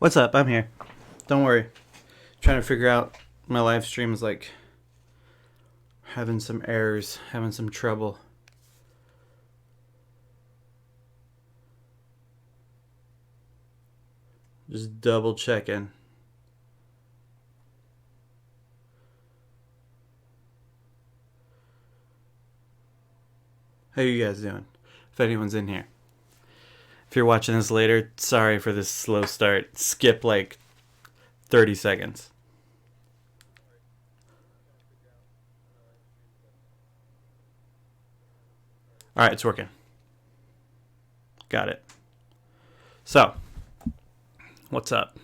What's up? I'm here. Don't worry. Trying to figure out my live stream is like having some errors, having some trouble. Just double checking. How you guys doing? If anyone's in here. If you're watching this later, sorry for this slow start. Skip like 30 seconds. Alright, it's working. Got it. So, what's up?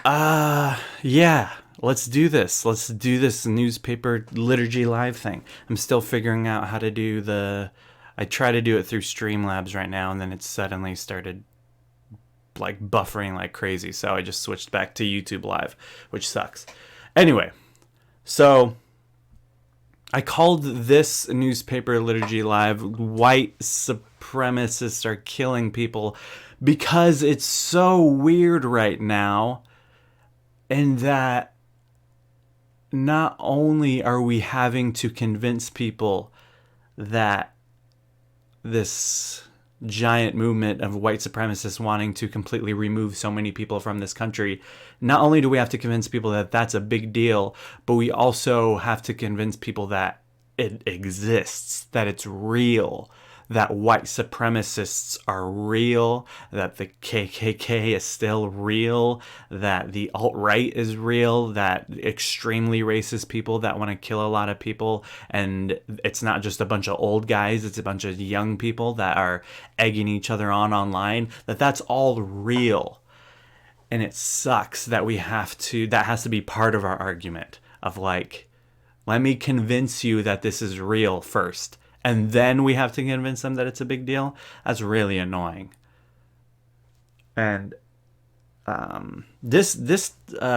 Yeah, let's do this. Let's do this newspaper liturgy live thing. I'm still figuring out how to do I try to do it through Streamlabs right now, and then it suddenly started like buffering like crazy. So I just switched back to YouTube Live, which sucks. Anyway, so I called this newspaper liturgy live "White Supremacists Are Killing People" because it's so weird right now, and that not only are we having to convince people that this giant movement of white supremacists wanting to completely remove so many people from this country, not only do we have to convince people that that's a big deal, but we also have to convince people that it exists, that it's real, that white supremacists are real, that the KKK is still real, that the alt-right is real, that extremely racist people that want to kill a lot of people, and it's not just a bunch of old guys, it's a bunch of young people that are egging each other on online, that's all real. And it sucks that that has to be part of our argument of like, let me convince you that this is real first, and then we have to convince them that it's a big deal. That's really annoying. And this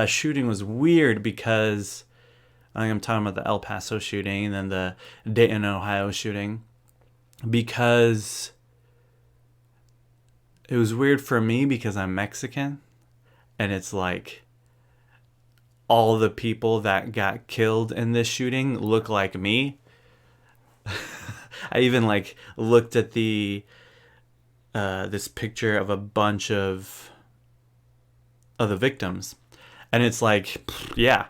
shooting was weird because I think I'm talking about the El Paso shooting and then the Dayton, Ohio shooting, because it was weird for me because I'm Mexican, and it's like all the people that got killed in this shooting look like me. I even like looked at this picture of a bunch of the victims, and it's like, yeah,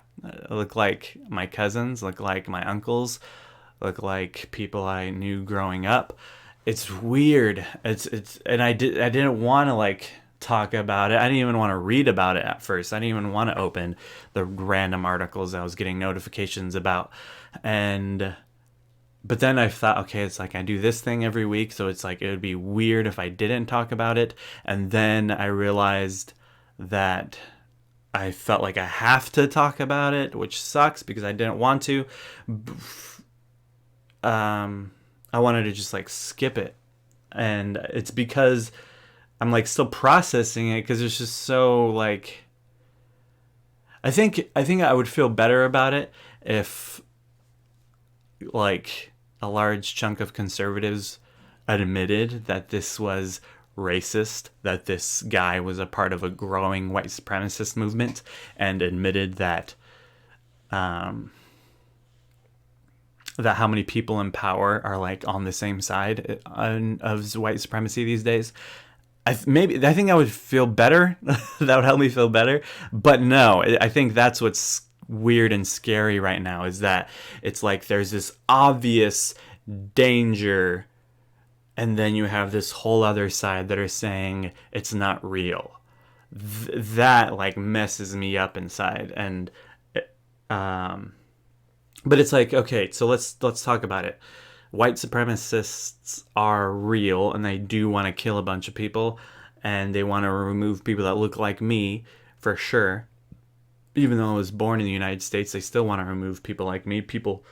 look like my cousins, look like my uncles, look like people I knew growing up. It's weird. And I didn't want to like talk about it. I didn't even want to read about it at first. I didn't even want to open the random articles I was getting notifications about. But then I thought, okay, it's like I do this thing every week, so it's like it would be weird if I didn't talk about it. And then I realized that I felt like I have to talk about it, which sucks because I didn't want to. I wanted to just like skip it. And it's because I'm like still processing it because it's just so like I think I would feel better about it if like a large chunk of conservatives admitted that this was racist, that this guy was a part of a growing white supremacist movement, and admitted that that how many people in power are like on the same side of white supremacy these days. I think I would feel better. That would help me feel better. But no, I think that's what's weird and scary right now, is that it's like there's this obvious danger, and then you have this whole other side that are saying it's not real. That like messes me up inside. And but it's like, okay, so let's talk about it. White supremacists are real, and they do want to kill a bunch of people, and they want to remove people that look like me, for sure. Even though I was born in the United States, they still want to remove people like me. People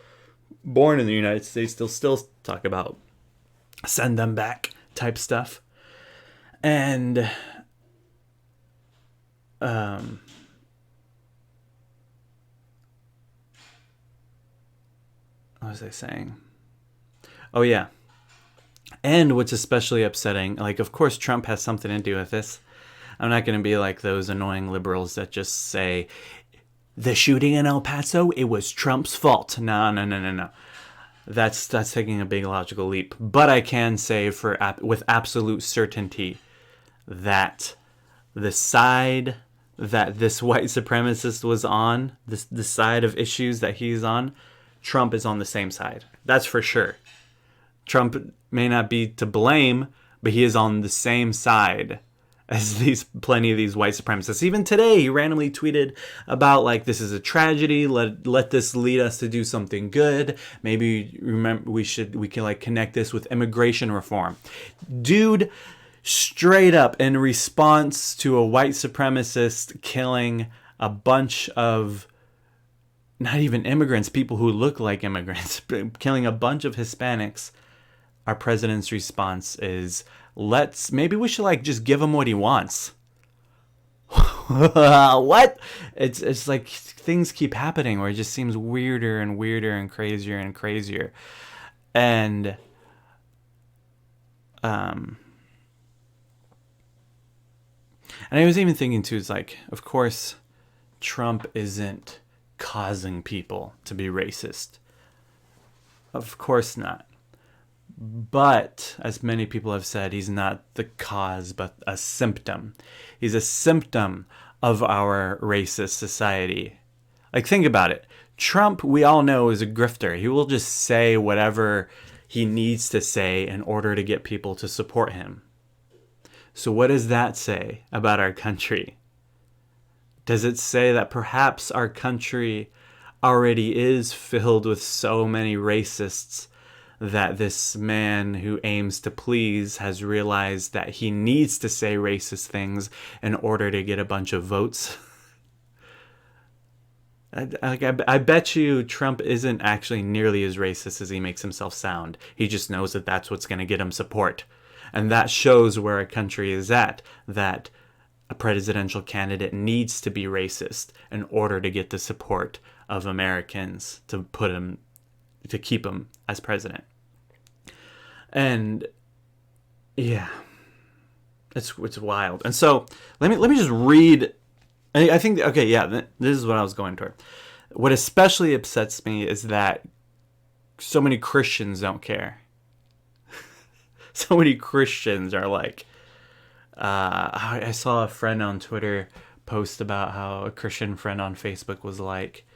born in the United States, they'll still talk about send them back type stuff. And what was I saying? Oh yeah. And what's especially upsetting, like of course Trump has something to do with this, I'm not going to be like those annoying liberals that just say, the shooting in El Paso, it was Trump's fault. No. That's taking a big logical leap. But I can say with absolute certainty that the side that this white supremacist was on, the side of issues that he's on, Trump is on the same side. That's for sure. Trump may not be to blame, but he is on the same side as plenty of these white supremacists. Even today, he randomly tweeted about like, this is a tragedy. Let this lead us to do something good. Maybe we can like connect this with immigration reform. Dude, straight up in response to a white supremacist killing a bunch of not even immigrants, people who look like immigrants, killing a bunch of Hispanics, our president's response is, maybe we should like just give him what he wants. What? It's like things keep happening where it just seems weirder and weirder and crazier and crazier. And I was even thinking too, it's like, of course, Trump isn't causing people to be racist. Of course not. But, as many people have said, he's not the cause, but a symptom. He's a symptom of our racist society. Like, think about it. Trump, we all know, is a grifter. He will just say whatever he needs to say in order to get people to support him. So what does that say about our country? Does it say that perhaps our country already is filled with so many racists that this man who aims to please has realized that he needs to say racist things in order to get a bunch of votes? I bet you Trump isn't actually nearly as racist as he makes himself sound. He just knows that that's what's going to get him support. And that shows where a country is at, that a presidential candidate needs to be racist in order to get the support of Americans to keep him as president. And yeah, it's wild. And so let me just read. I think, okay, yeah, this is what I was going toward. What especially upsets me is that so many Christians don't care. So many Christians are like, I saw a friend on Twitter post about how a Christian friend on Facebook was like,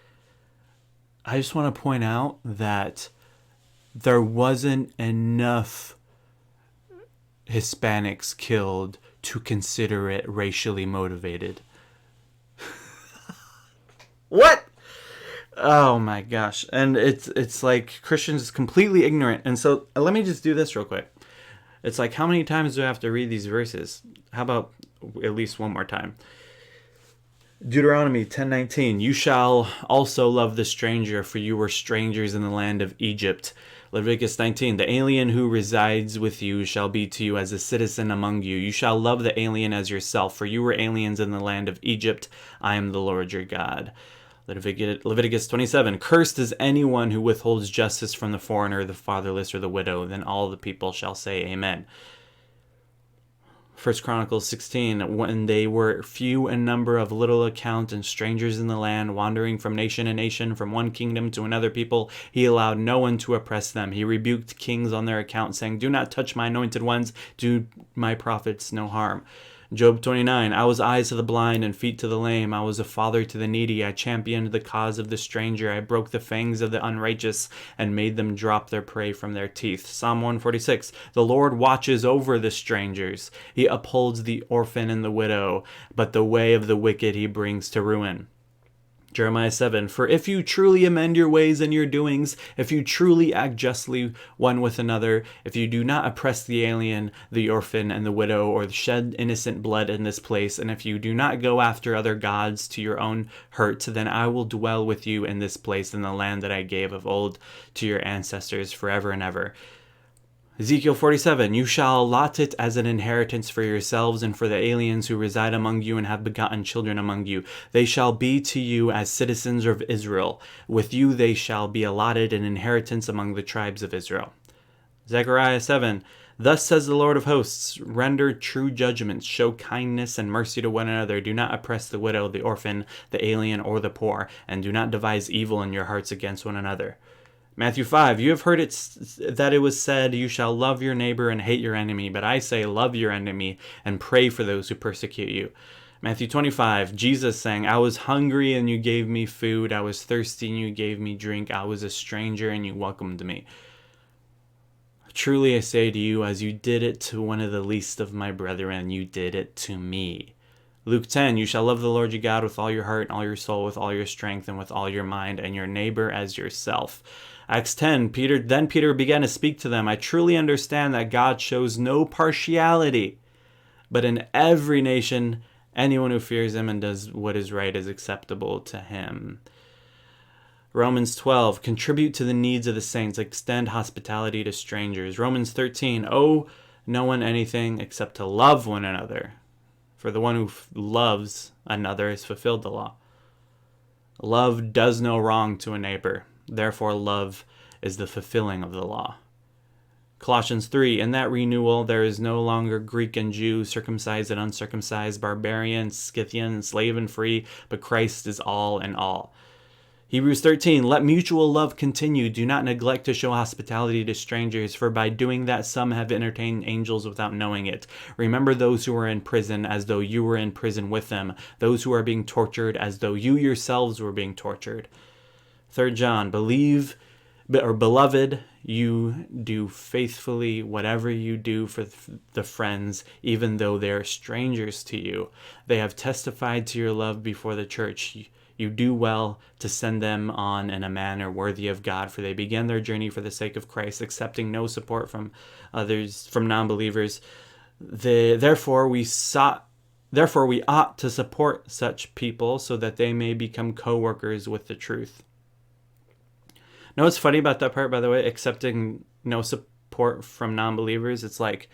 I just want to point out that there wasn't enough Hispanics killed to consider it racially motivated. What? Oh my gosh. And it's like Christians is completely ignorant. And so let me just do this real quick. It's like, how many times do I have to read these verses? How about at least one more time? Deuteronomy 10:19, you shall also love the stranger, for you were strangers in the land of Egypt. Leviticus 19, the alien who resides with you shall be to you as a citizen among you. You shall love the alien as yourself, for you were aliens in the land of Egypt. I am the Lord your God. Leviticus 27, cursed is anyone who withholds justice from the foreigner, the fatherless, or the widow. Then all the people shall say amen. 1 Chronicles 16, when they were few in number, of little account, and strangers in the land, wandering from nation to nation, from one kingdom to another people, he allowed no one to oppress them. He rebuked kings on their account, saying, do not touch my anointed ones, do my prophets no harm. Job 29, I was eyes to the blind and feet to the lame. I was a father to the needy. I championed the cause of the stranger. I broke the fangs of the unrighteous and made them drop their prey from their teeth. Psalm 146, the Lord watches over the strangers. He upholds the orphan and the widow, but the way of the wicked he brings to ruin. Jeremiah 7, for if you truly amend your ways and your doings, if you truly act justly one with another, if you do not oppress the alien, the orphan, and the widow, or shed innocent blood in this place, and if you do not go after other gods to your own hurt, then I will dwell with you in this place, in the land that I gave of old to your ancestors forever and ever. Ezekiel 47, you shall allot it as an inheritance for yourselves and for the aliens who reside among you and have begotten children among you. They shall be to you as citizens of Israel. With you they shall be allotted an inheritance among the tribes of Israel. Zechariah 7, Thus says the Lord of hosts, render true judgments, show kindness and mercy to one another. Do not oppress the widow, the orphan, the alien, or the poor, and do not devise evil in your hearts against one another. Matthew 5, you have heard that it was said, you shall love your neighbor and hate your enemy. But I say, love your enemy and pray for those who persecute you. Matthew 25, Jesus saying, I was hungry and you gave me food. I was thirsty and you gave me drink. I was a stranger and you welcomed me. Truly I say to you, as you did it to one of the least of my brethren, you did it to me. Luke 10, you shall love the Lord your God with all your heart and all your soul, with all your strength and with all your mind, and your neighbor as yourself. Acts 10, Then Peter began to speak to them. I truly understand that God shows no partiality, but in every nation, anyone who fears him and does what is right is acceptable to him. Romans 12, contribute to the needs of the saints, extend hospitality to strangers. Romans 13, owe no one anything except to love one another. For the one who loves another has fulfilled the law. Love does no wrong to a neighbor. Therefore, love is the fulfilling of the law. Colossians 3, in that renewal there is no longer Greek and Jew, circumcised and uncircumcised, barbarian, Scythian, slave and free, but Christ is all in all. Hebrews 13, let mutual love continue. Do not neglect to show hospitality to strangers, for by doing that some have entertained angels without knowing it. Remember those who are in prison as though you were in prison with them, those who are being tortured as though you yourselves were being tortured. 3 John, beloved, you do faithfully whatever you do for the friends, even though they are strangers to you. They have testified to your love before the church. You do well to send them on in a manner worthy of God, for they began their journey for the sake of Christ, accepting no support from others, from non-believers. Therefore, we ought to support such people so that they may become co-workers with the truth. Know what's funny about that part, by the way? Accepting no support from non-believers. It's like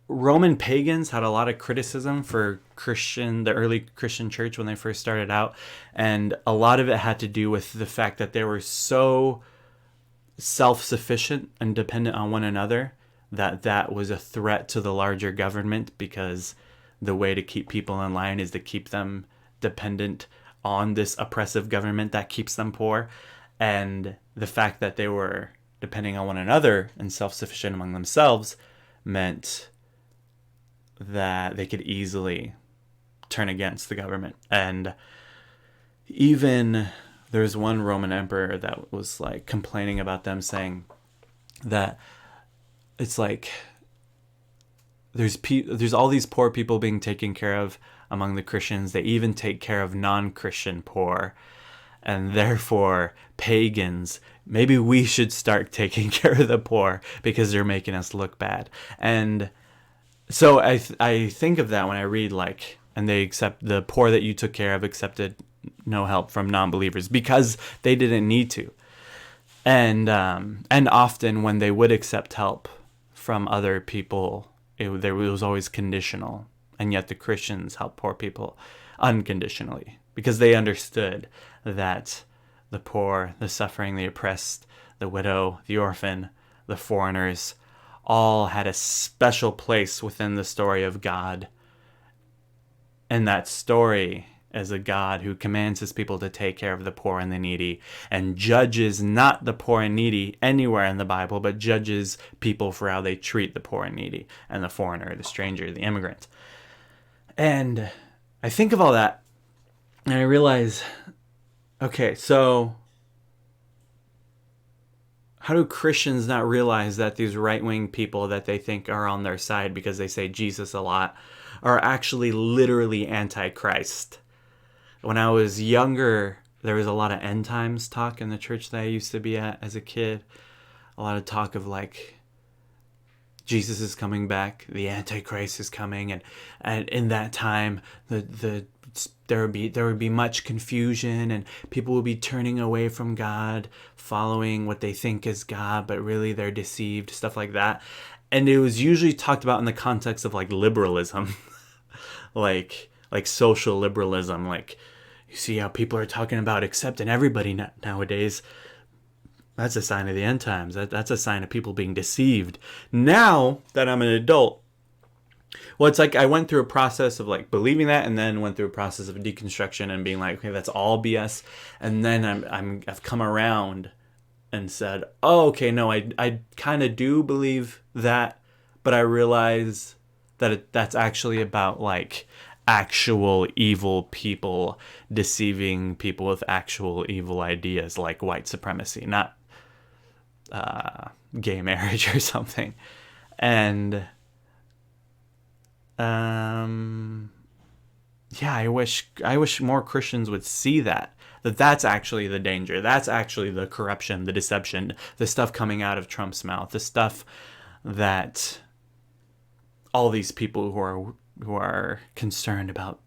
Roman pagans had a lot of criticism for the early Christian church when they first started out. And a lot of it had to do with the fact that they were so self-sufficient and dependent on one another that was a threat to the larger government, because the way to keep people in line is to keep them dependent on this oppressive government that keeps them poor. And the fact that they were depending on one another and self-sufficient among themselves meant that they could easily turn against the government. And even there's one Roman emperor that was like complaining about them, saying that it's like there's all these poor people being taken care of among the Christians. They even take care of non-Christian poor, and therefore pagans, maybe we should start taking care of the poor because they're making us look bad. And so I think of that when I read, like, and they accept the poor that you took care of accepted no help from non-believers because they didn't need to. And often when they would accept help from other people, it was always conditional. And yet the Christians help poor people unconditionally because they understood that the poor, the suffering, the oppressed, the widow, the orphan, the foreigners, all had a special place within the story of God. And that story is a God who commands his people to take care of the poor and the needy, and judges not the poor and needy anywhere in the Bible, but judges people for how they treat the poor and needy, and the foreigner, the stranger, the immigrant. And I think of all that, and I realize, okay, so how do Christians not realize that these right-wing people that they think are on their side because they say Jesus a lot are actually literally anti-Christ? When I was younger, there was a lot of end times talk in the church that I used to be at as a kid. A lot of talk of like, Jesus is coming back, the Antichrist is coming, and in that time there would be much confusion, and people will be turning away from God, following what they think is God, but really they're deceived, stuff like that. And it was usually talked about in the context of like liberalism, like social liberalism. Like, you see how people are talking about accepting everybody nowadays. That's a sign of the end times. That's a sign of people being deceived. Now that I'm an adult, well, it's like I went through a process of like believing that, and then went through a process of deconstruction and being like, okay, that's all BS. And then I've come around and said, oh, okay, no, I kind of do believe that, but I realize that that's actually about like actual evil people deceiving people with actual evil ideas, like white supremacy, not gay marriage or something. And yeah, I wish more Christians would see that that's actually the danger. That's actually the corruption, the deception, the stuff coming out of Trump's mouth, the stuff that all these people who are concerned about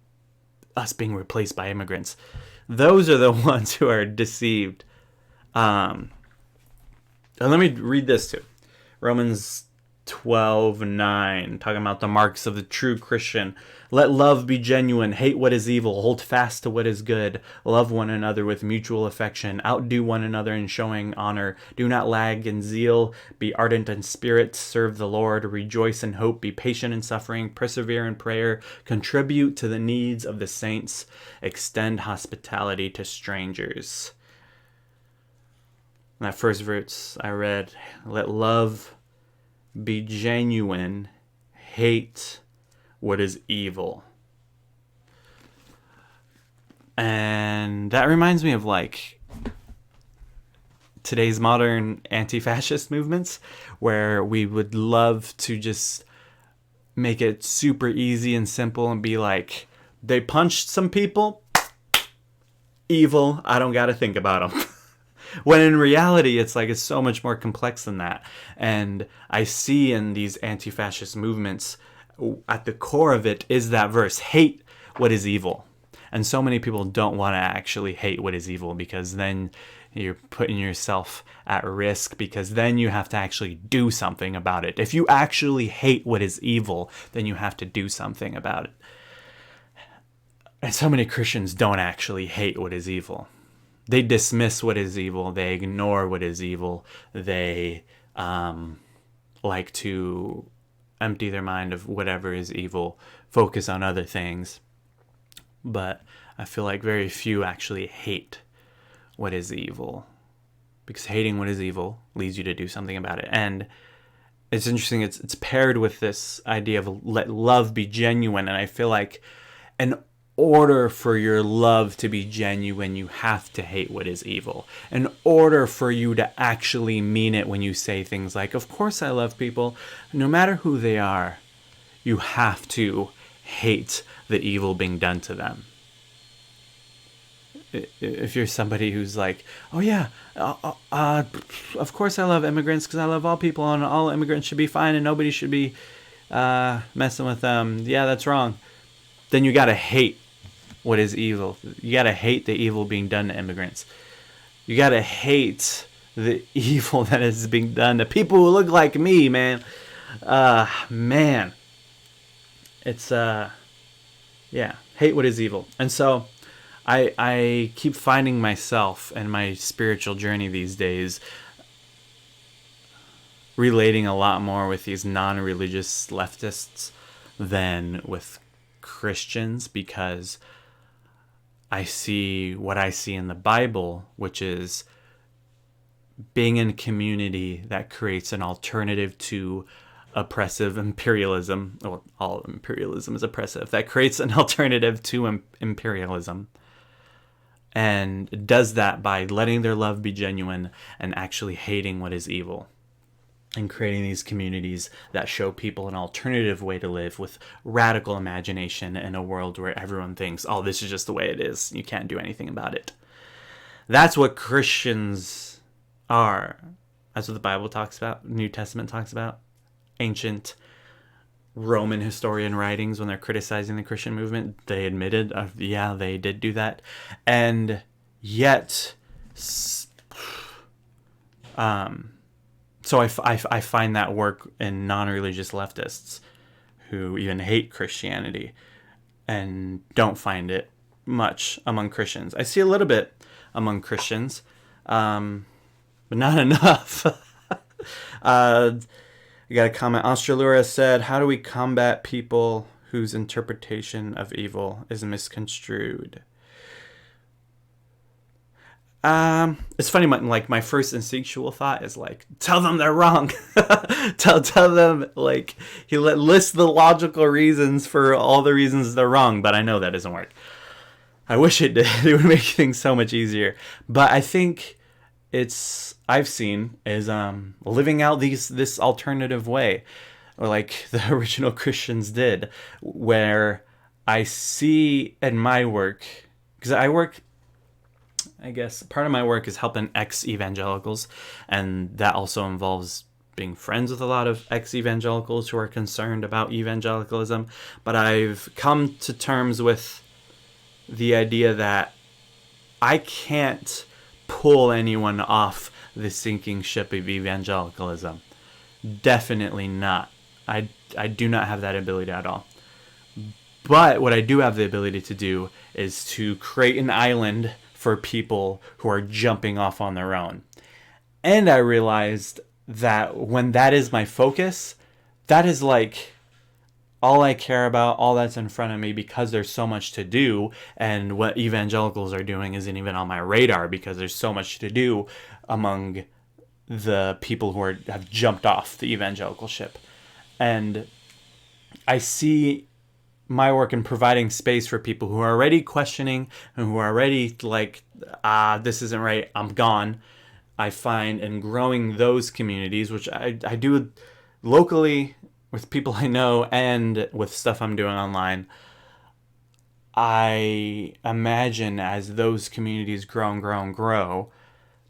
us being replaced by immigrants, those are the ones who are deceived. And let me read this too. Romans 12:9, talking about the marks of the true Christian. Let love be genuine, hate what is evil, hold fast to what is good, love one another with mutual affection, outdo one another in showing honor, do not lag in zeal, be ardent in spirit, serve the Lord, rejoice in hope, be patient in suffering, persevere in prayer, contribute to the needs of the saints, extend hospitality to strangers. In that first verse I read, let love be genuine, hate what is evil. And that reminds me of like today's modern anti-fascist movements, where we would love to just make it super easy and simple and be like, they punched some people, evil, I don't gotta think about them. When in reality, it's like, it's so much more complex than that. And I see in these anti-fascist movements, at the core of it is that verse, hate what is evil. And so many people don't want to actually hate what is evil, because then you're putting yourself at risk, because then you have to actually do something about it. If you actually hate what is evil, then you have to do something about it. And so many Christians don't actually hate what is evil. They dismiss what is evil. They ignore what is evil. They like to empty their mind of whatever is evil, focus on other things. But I feel like very few actually hate what is evil, because hating what is evil leads you to do something about it. And it's interesting, it's paired with this idea of let love be genuine. And I feel like in order for your love to be genuine, you have to hate what is evil. In order for you to actually mean it when you say things like, of course I love people, no matter who they are, you have to hate the evil being done to them. If you're somebody who's like, oh yeah, of course I love immigrants because I love all people and all immigrants should be fine and nobody should be messing with them, yeah, that's wrong. Then you gotta hate what is evil. You gotta hate the evil being done to immigrants. You gotta hate the evil that is being done to people who look like me, man. Man. It's, yeah, hate what is evil. And so I keep finding myself in my spiritual journey these days relating a lot more with these non-religious leftists than with Christians, because I see what I see in the Bible, which is being in a community that creates an alternative to oppressive imperialism. Well, all imperialism is oppressive. That creates an alternative to imperialism, and does that by letting their love be genuine and actually hating what is evil, and creating these communities that show people an alternative way to live with radical imagination in a world where everyone thinks, oh, this is just the way it is, you can't do anything about it. That's what Christians are. That's what the Bible talks about, New Testament talks about. Ancient Roman historian writings, when they're criticizing the Christian movement, they admitted, yeah, they did do that. And yet, so I find that work in non-religious leftists who even hate Christianity, and don't find it much among Christians. I see a little bit among Christians, but not enough. I got a comment. Australura said, how do we combat people whose interpretation of evil is misconstrued? It's funny. My first instinctual thought is like, tell them they're wrong. tell them like he list the logical reasons for all the reasons they're wrong. But I know that doesn't work. I wish it did. It would make things so much easier. But I think I've seen is living out this alternative way, or like the original Christians did, where I see in my work, because I guess part of my work is helping ex-evangelicals, and that also involves being friends with a lot of ex-evangelicals who are concerned about evangelicalism. But I've come to terms with the idea that I can't pull anyone off the sinking ship of evangelicalism. Definitely not. I do not have that ability at all. But what I do have the ability to do is to create an island for people who are jumping off on their own. And I realized that when that is my focus, that is like all I care about, all that's in front of me, because there's so much to do, and what evangelicals are doing isn't even on my radar because there's so much to do among the people who have jumped off the evangelical ship. And I see my work in providing space for people who are already questioning and who are already like, this isn't right, I'm gone. I find in growing those communities, which I do locally with people I know and with stuff I'm doing online, I imagine as those communities grow and grow and grow,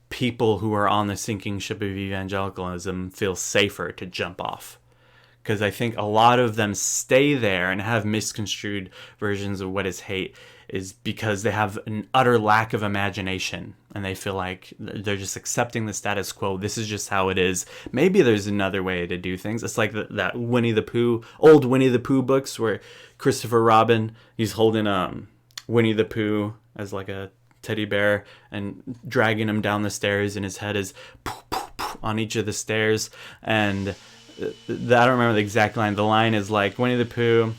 people who are on the sinking ship of evangelicalism feel safer to jump off. Because I think a lot of them stay there and have misconstrued versions of what is hate is because they have an utter lack of imagination, and they feel like they're just accepting the status quo. This is just how it is. Maybe there's another way to do things. It's like that old Winnie the Pooh books where Christopher Robin, he's holding Winnie the Pooh as like a teddy bear and dragging him down the stairs, and his head is poof, poof, poof on each of the stairs. And I don't remember the exact line. The line is like, Winnie the Pooh,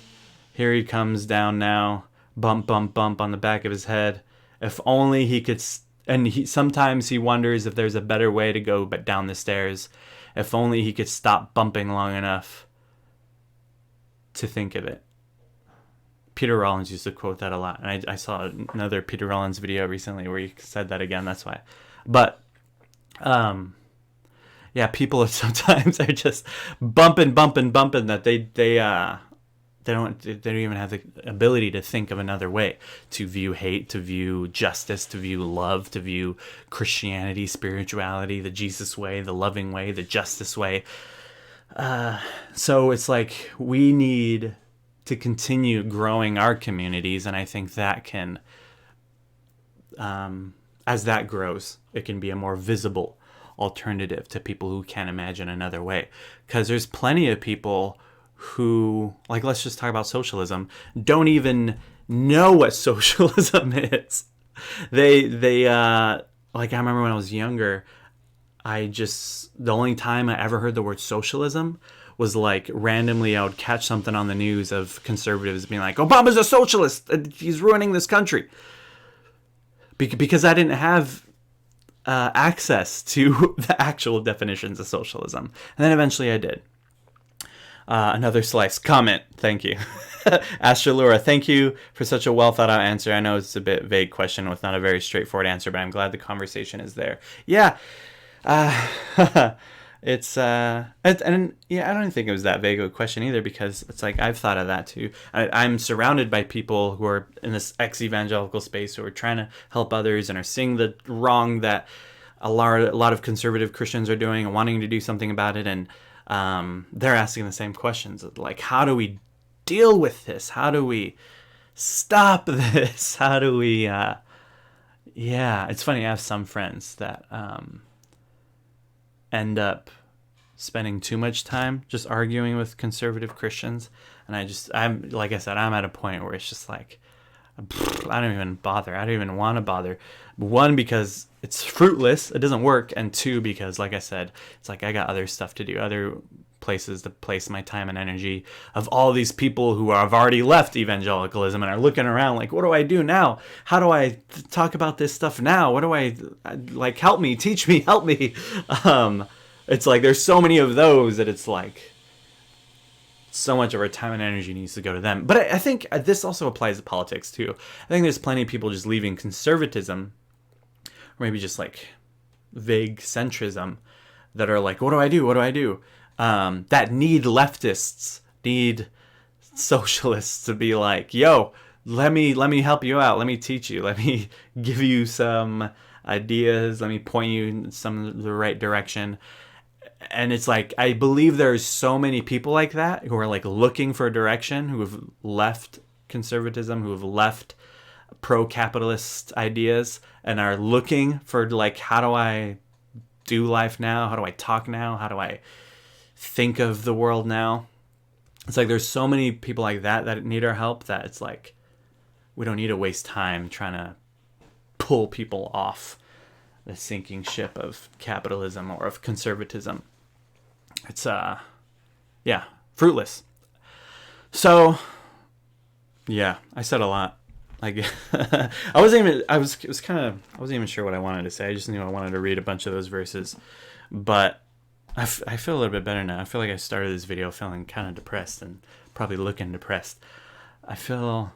here he comes down now, bump, bump, bump on the back of his head. If only he could, sometimes he wonders if there's a better way to go but down the stairs. If only he could stop bumping long enough to think of it. Peter Rollins used to quote that a lot. And I saw another Peter Rollins video recently where he said that again. That's why. But, yeah, people sometimes are just bumping that they don't even have the ability to think of another way to view hate, to view justice, to view love, to view Christianity, spirituality, the Jesus way, the loving way, the justice way. So it's like we need to continue growing our communities, and I think that can, as that grows, it can be a more visible alternative to people who can't imagine another way. Because there's plenty of people who, like, let's just talk about socialism, don't even know what socialism is. They like, I remember when I was younger, the only time I ever heard the word socialism was like randomly I would catch something on the news of conservatives being like, Obama's a socialist, he's ruining this country. Because I didn't have access to the actual definitions of socialism. And then eventually I did. Another slice. Comment. Thank you. Astralura, thank you for such a well thought out answer. I know it's a bit vague question with not a very straightforward answer, but I'm glad the conversation is there. Yeah. It's and yeah, I don't think it was that vague of a question either, because it's like I've thought of that too. I'm surrounded by people who are in this ex-evangelical space who are trying to help others and are seeing the wrong that a lot of conservative Christians are doing and wanting to do something about it, and they're asking the same questions like, how do we deal with this? How do we stop this? How do we yeah, it's funny. I have some friends that end up spending too much time just arguing with conservative Christians, and I'm like I said, I'm at a point where it's just like, I don't even bother. I don't even want to bother. One, because it's fruitless. It doesn't work. And two, because like I said, it's like I got other stuff to do, other places to place my time and energy, of all these people who have already left evangelicalism and are looking around like, what do I do now? How do I talk about this stuff now? What do I, like, help me, teach me, help me. It's like there's so many of those that it's like so much of our time and energy needs to go to them. But I think this also applies to politics too. I think there's plenty of people just leaving conservatism, or maybe just like vague centrism, that are like, what do I do? What do I do? That need leftists, need socialists to be like, yo, let me help you out. Let me teach you. Let me give you some ideas. Let me point you in the right direction. And it's like, I believe there's so many people like that who are like looking for a direction, who have left conservatism, who have left pro-capitalist ideas, and are looking for like, how do I do life now? How do I talk now? How do I think of the world now? It's like there's so many people like that need our help, that it's like we don't need to waste time trying to pull people off the sinking ship of capitalism or of conservatism. It's fruitless. So yeah, I said a lot. Like I wasn't even sure what I wanted to say. I just knew I wanted to read a bunch of those verses. But I feel a little bit better now. I feel like I started this video feeling kind of depressed and probably looking depressed. I feel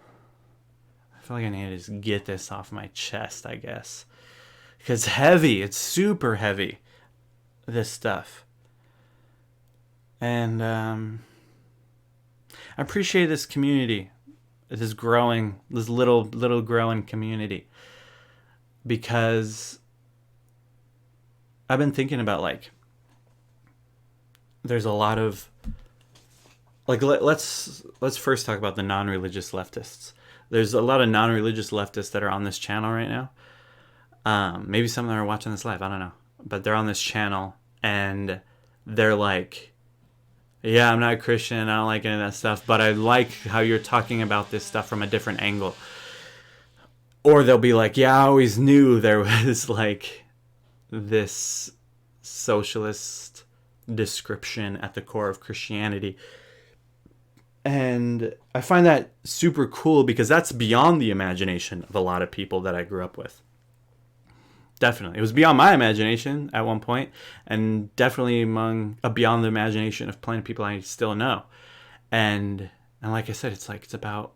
like I need to just get this off my chest, I guess. Because it's heavy. It's super heavy, this stuff. And I appreciate this community. This little growing community. Because I've been thinking about, like, there's a lot of, like, let's first talk about the non-religious leftists. There's a lot of non-religious leftists that are on this channel right now. Maybe some of them are watching this live, I don't know. But they're on this channel, and they're like, yeah, I'm not a Christian, I don't like any of that stuff, but I like how you're talking about this stuff from a different angle. Or they'll be like, yeah, I always knew there was, like, this socialist description at the core of Christianity. And I find that super cool, because that's beyond the imagination of a lot of people that I grew up with. Definitely. It was beyond my imagination at one point, and definitely beyond the imagination of plenty of people I still know. And like I said, it's about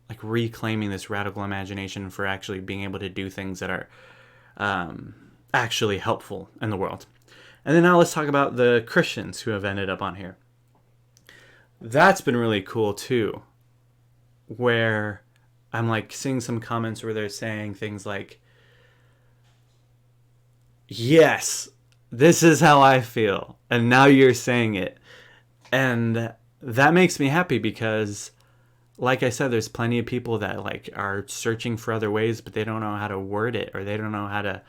like reclaiming this radical imagination for actually being able to do things that are actually helpful in the world. And then now let's talk about the Christians who have ended up on here. That's been really cool too, where I'm like seeing some comments where they're saying things like, yes, this is how I feel, and now you're saying it. And that makes me happy, because like I said, there's plenty of people that like are searching for other ways, but they don't know how to word it, or they don't know how to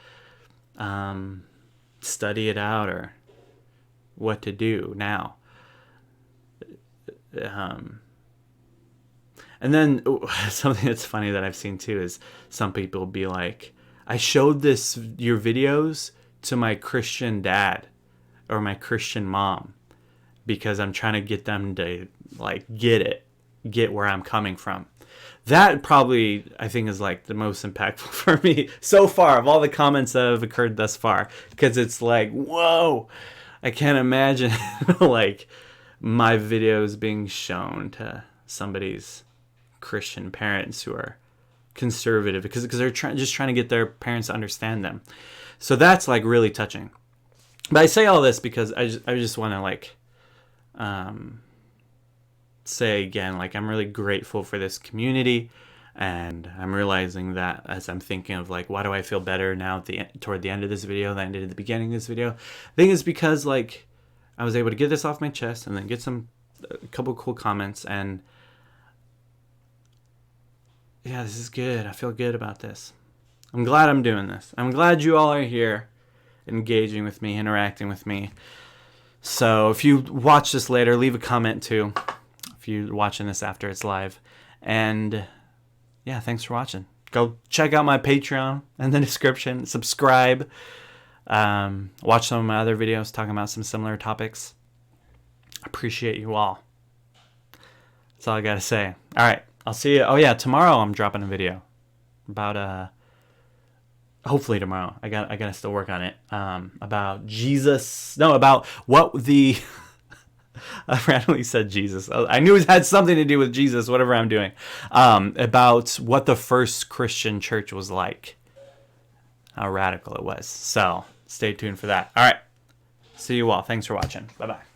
study it out, or what to do now. And then something that's funny that I've seen too is some people be like, I showed your videos to my Christian dad or my Christian mom, because I'm trying to get them to like get where I'm coming from. That probably, I think, is like the most impactful for me so far of all the comments that have occurred thus far, because it's like, whoa, I can't imagine like my videos being shown to somebody's Christian parents who are conservative, because they're just trying to get their parents to understand them. So that's like really touching. But I say all this because I just want to like say again, like, I'm really grateful for this community, and I'm realizing that as I'm thinking of like, why do I feel better now toward the end of this video than I did at the beginning of this video? I think it's because like I was able to get this off my chest and then get a couple cool comments, and yeah, this is good. I feel good about this. I'm glad I'm doing this. I'm glad you all are here engaging with me, interacting with me. So if you watch this later, leave a comment too, if you're watching this after it's live. And yeah, thanks for watching. Go check out my Patreon in the description. Subscribe. Watch some of my other videos talking about some similar topics. Appreciate you all. That's all I gotta say. All right, I'll see you. Oh yeah, tomorrow I'm dropping a video about hopefully tomorrow. I gotta still work on it. About Jesus. No, about what the. I randomly said Jesus. I knew it had something to do with Jesus. Whatever I'm doing. About what the first Christian church was like. How radical it was. So stay tuned for that. All right. See you all. Thanks for watching. Bye bye.